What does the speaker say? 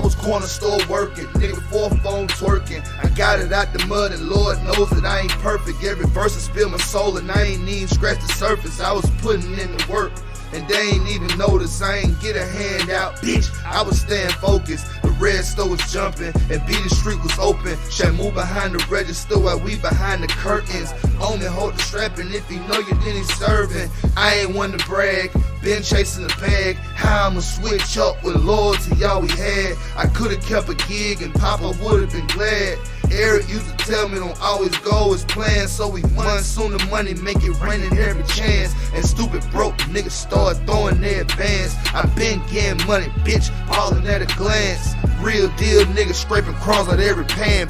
was corner store working, nigga 4 phone twerking. I got it out the mud and Lord knows that I ain't perfect. Every verse I spill my soul and I ain't even scratch the surface. I was putting in the work and they ain't even notice. I ain't get a handout, bitch, I was staying focused. The red store was jumping and B the street was open. Shamu behind the register while we behind the curtains. Only hold the strap and if you know you then he's serving. I ain't one to brag, been chasing the bag. How I'ma switch up with loyalty all we had. I could've kept a gig and Papa would've been glad. Eric used to tell me don't always go as planned, so we won soon the money make it rain in every chance. And stupid broke niggas start throwing their bands. I been getting money, bitch, ballin' at a glance. Real deal niggas scraping crumbs out every pan.